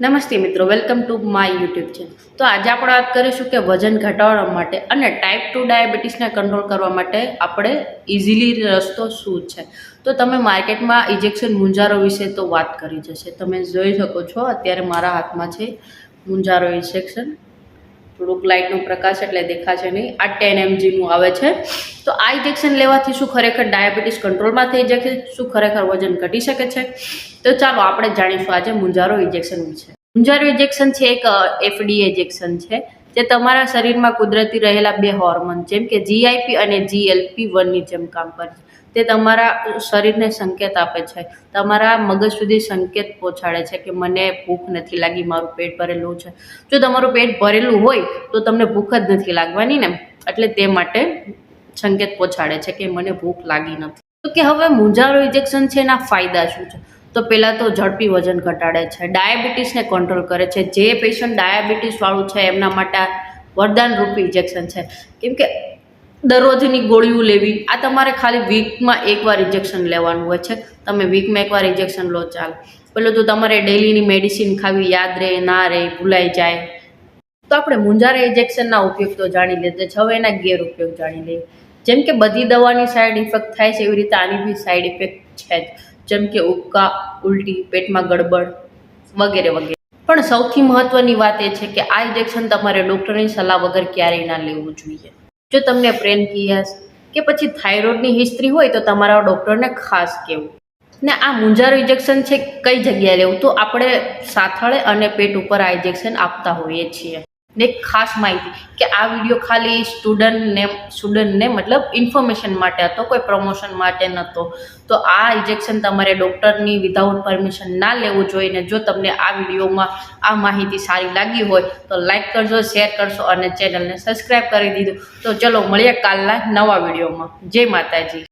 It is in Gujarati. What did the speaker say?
નમસ્તે મિત્રો, welcome to my YouTube channel. તો આજે આપણે વાત કરીશું કે વજન ઘટાડવા માટે અને ટાઈપ 2 ડાયાબિટીસને કંટ્રોલ કરવા માટે આપણે ઇઝીલી રસ્તો શું છે. તો તમે માર્કેટમાં ઇન્જેક્શન મુંજારો વિશે તો વાત કરી જશે. તમે જોઈ શકો છો અત્યારે મારા હાથમાં છે મુંજારો ઇન્જેક્શન. થોડુંક લાઇટનો પ્રકાશ એટલે દેખાશે નહીં. આ 10 mgનું આવે છે. તો આ ઇન્જેક્શન લેવાથી શું ખરેખર ડાયાબિટીસ કંટ્રોલમાં થઈ જશે? શું ખરેખર વજન ઘટી શકે છે? તો ચાલો આપણે જાણીશું આજે મુંજારો ઇન્જેક્શન વિશે. મુંજારો ઇન્જેક્શન છે એક FDA ઇન્જેક્શન છે જે તમારા શરીરમાં કુદરતી રહેલા બે હોર્મોન જેમ કે GIP અને GLP-1 ની જેમ કામ કરે છે. તે તમારા શરીરને સંકેત આપે છે, તમારા મગજ સુધી સંકેત પહોંચાડે છે કે મને ભૂખ નથી લાગી, મારું પેટ ભરેલું છે. જો તમારું પેટ ભરેલું હોય તો તમને ભૂખ જ નથી લાગવાની ને, એટલે તે માટે સંકેત પહોંચાડે છે કે મને ભૂખ લાગી નથી. તો કે હવે મુંજારો ઇન્જેક્શન છે એના ફાયદા શું છે? તો પહેલાં તો ઝડપી વજન ઘટાડે છે, ડાયાબિટીસને કંટ્રોલ કરે છે. જે પેશન્ટ ડાયાબિટીસવાળું છે એમના માટે વરદાન રૂપી ઇન્જેક્શન છે. કેમ કે દરરોજની ગોળીઓ લેવી, આ તમારે ખાલી વીકમાં એકવાર ઇન્જેક્શન લેવાનું હોય છે. તમે વીકમાં એકવાર ઇન્જેક્શન લો ચાલે. પેલું તો તમારે ડેલીની મેડિસિન ખાવી, યાદ રહે ના રહે, ભૂલાઈ જાય. તો આપણે મુંજારા ઇન્જેક્શનના ઉપયોગ તો જાણી લીધા છે, હવે એના ગેરઉપયોગ જાણી લઈએ. જેમ કે બધી દવાની સાઈડ ઇફેક્ટ થાય છે એવી રીતે આની બી સાઈડ ઇફેક્ટ છે જ, જેમ કે ઉબકા, ઉલટી, પેટમાં ગડબડ વગેરે વગેરે. પણ સૌથી મહત્વની વાત એ છે કે આ ઇન્જેક્શન તમારે ડૉક્ટરની સલાહ વગર ક્યારેય ના લેવું જોઈએ. જો તમને પેનક્રિયાસ કે પછી થાઇરોઇડની હિસ્ટ્રી હોય તો તમારા ડૉક્ટરને ખાસ કહેવું. ને આ મુંજારો ઇન્જેક્શન છે કઈ જગ્યાએ લેવું? તો આપણે સાથળે અને પેટ ઉપર આ ઇન્જેક્શન આપતા હોઈએ છીએ. ને એક ખાસ માહિતી કે આ વિડીયો ખાલી સ્ટુડન્ટને મતલબ ઇન્ફોર્મેશન માટે હતો, કોઈ પ્રમોશન માટે નહોતો. તો આ ઇન્જેક્શન તમારે ડૉક્ટરની વિધાઉટ પરમિશન ના લેવું જોઈએ. ને જો તમને આ વિડીયોમાં આ માહિતી સારી લાગી હોય તો લાઈક કરજો, શેર કરશો અને ચેનલને સબસ્ક્રાઈબ કરી દીધું. તો ચલો મળીએ કાલના નવા વિડીયોમાં. જય માતાજી.